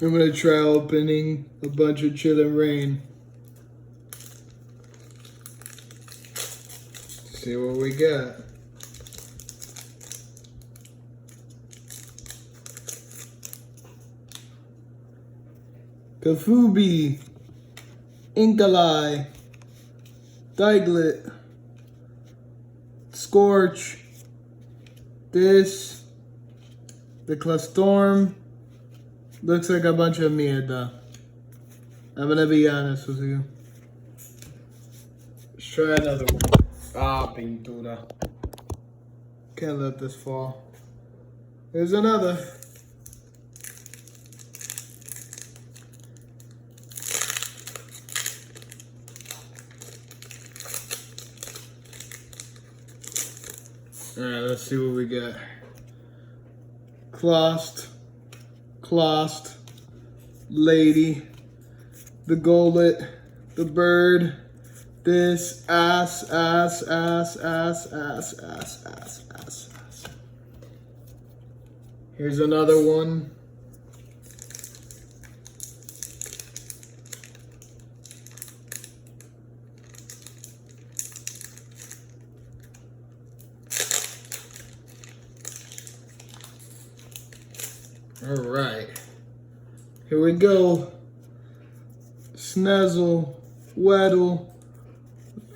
I'm gonna try opening a bunch of Chillin' Reign. See what we got. Kafubi, Inkalai, Diglett, Scorch, this, the Clastorm. Looks like a bunch of mierda. I'm gonna be honest with you. Let's try another one. Ah, pintura. Can't let this fall. Here's another. Alright, let's see what we got. Clost, Lady, the Golett, the Bird, this, ass. Here's another one. All right, here we go. Sneasel, Weddle,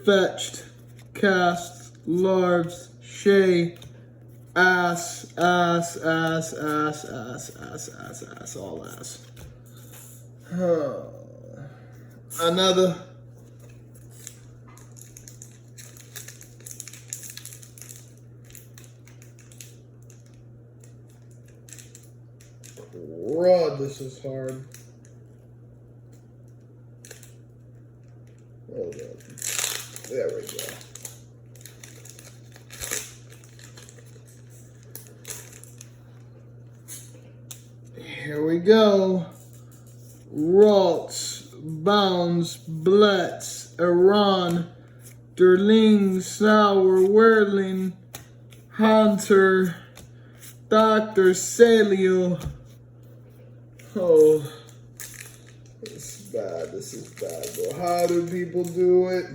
Fetched, Cast, Larves, Shay, ass, all ass. Another. Rod, this is hard. Hold on. There we go. Here we go. Ralts, Bounds, Bletts, Iran, Derling, Sour, Whirling, Hunter, Dr. Celio. Oh, this is bad, bro. How do people do it?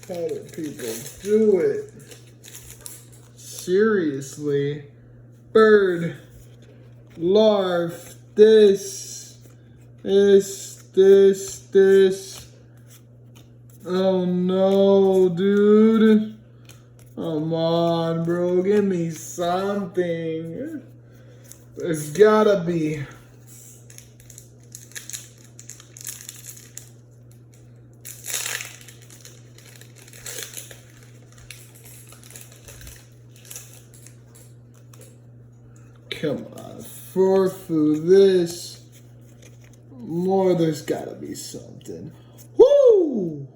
How do people do it? Seriously? Bird, Larv, this. Oh no, dude. Come on, bro. Give me something. There's gotta be. Come on. Forfu, this. More, there's gotta be something. Woo!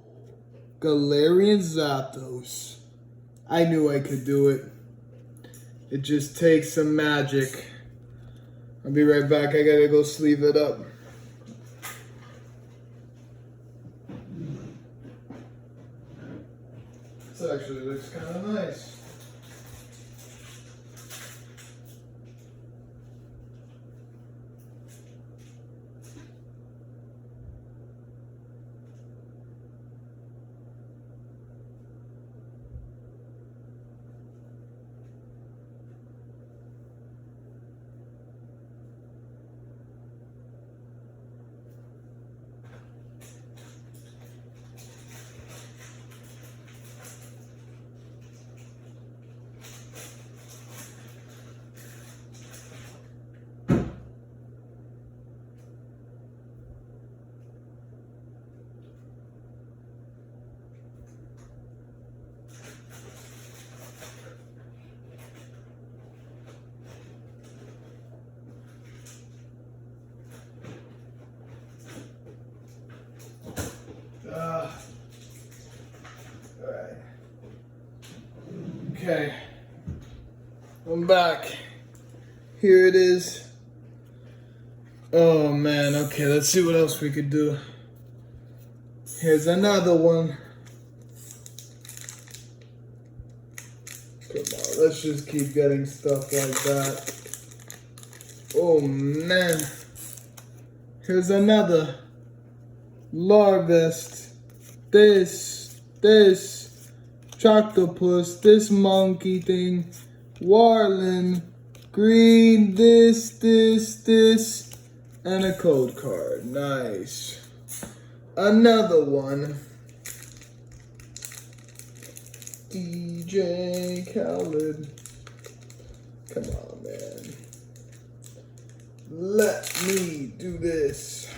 Galarian Zapdos. I knew I could do it. It just takes some magic. I'll be right back. I gotta go sleeve it up. This actually looks kind of nice. Alright. Okay. I'm back. Here it is. Oh man, okay, let's see what else we could do. Here's another one. Come on, let's just keep getting stuff like that. Oh man. Here's another. Larvest. This. Choctopus. This monkey thing. Warlin. Green. This. And a code card. Nice. Another one. DJ Khaled. Come on, man. Let me do this.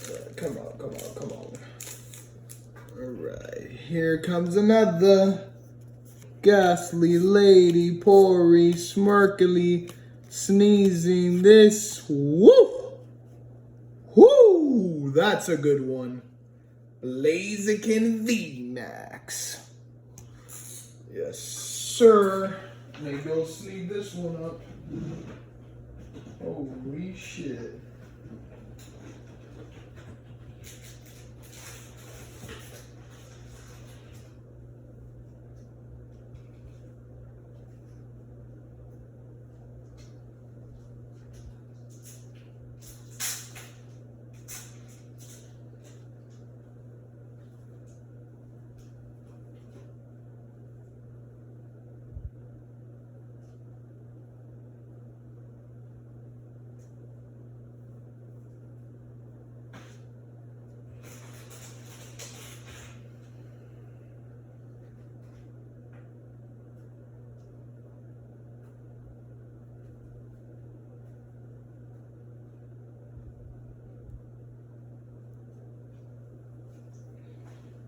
Right, come on. Alright, here comes another. Ghastly lady, Pori, smirkily, sneezing. This. Woo! Woo! That's a good one. Blaziken VMAX. Yes, sir. Maybe I'll sleeve this one up. Holy shit.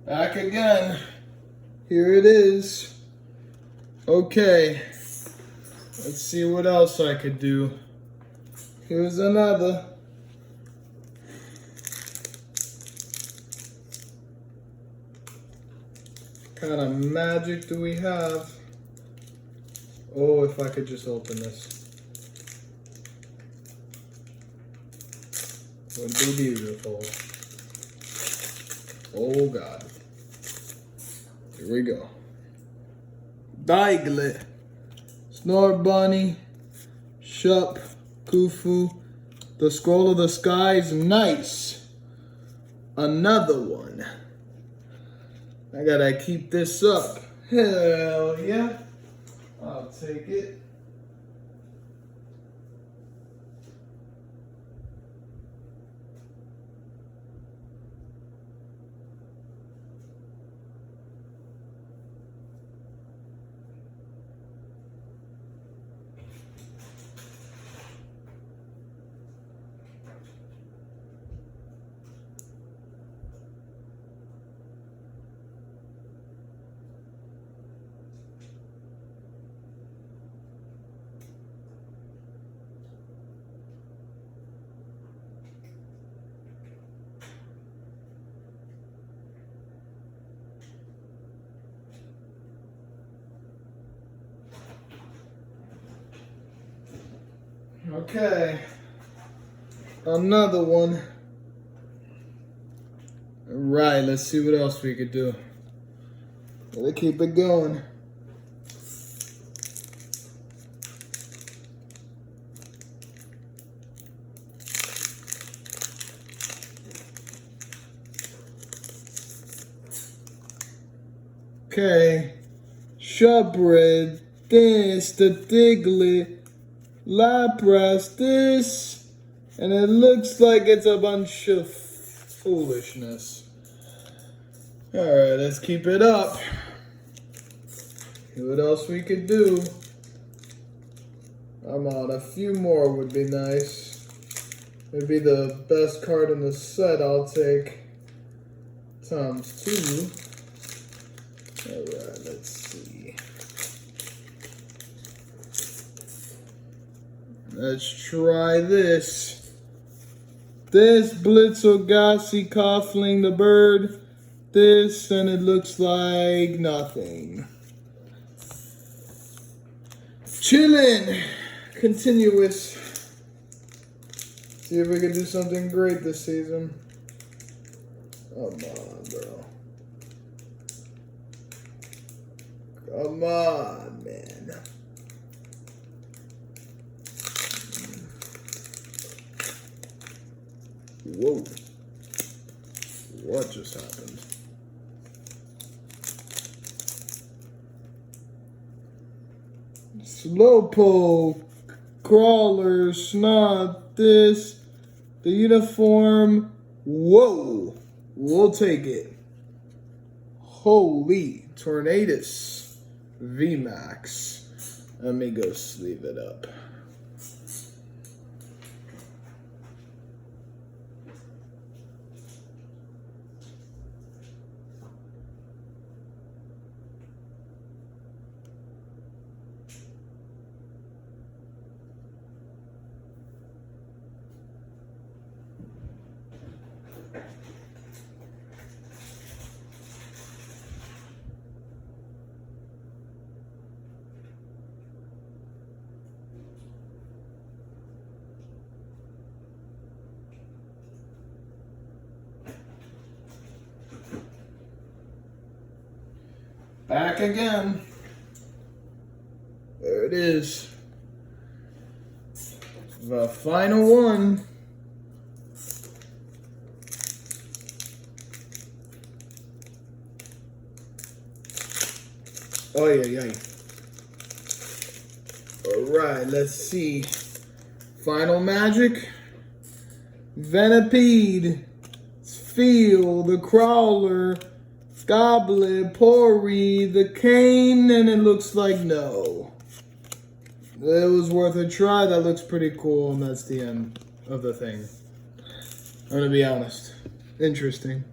Back again. Here it is. Okay. Let's see what else I could do. Here's another. What kind of magic do we have? Oh, if I could just open this. Would be beautiful. Oh God. Here we go. Diglett, Snort Bunny, Shup, Kufu, the Scroll of the Skies, nice. Another one. I gotta keep this up. Hell yeah. I'll take it. Okay, another one. All right, let's see what else we could do. Gotta keep it going. Okay, Shubred, this, the Diglett, Lapras, this, and it looks like it's a bunch of foolishness. Alright, let's keep it up. See what else we could do. Come on, a few more would be nice. Maybe the best card in the set I'll take. Times 2. Alright, let's see. Let's try this. This Blitzogassi Koffling the bird. This, and it looks like nothing. Chillin'. Continuous. See if we can do something great this season. Come on, bro. Come on, man. Whoa. What just happened? Slowpoke, Crawler, Snot, this, the uniform. Whoa. We'll take it. Holy Tornadus VMAX. Let me go sleeve it up. Back again. There it is. The final one. Oh yeah. Alright, let's see. Final magic. Venipede. Feel the Crawler. Goblet, Pori, the Cane, and it looks like no. It was worth a try. That looks pretty cool, and that's the end of the thing. I'm gonna be honest. Interesting.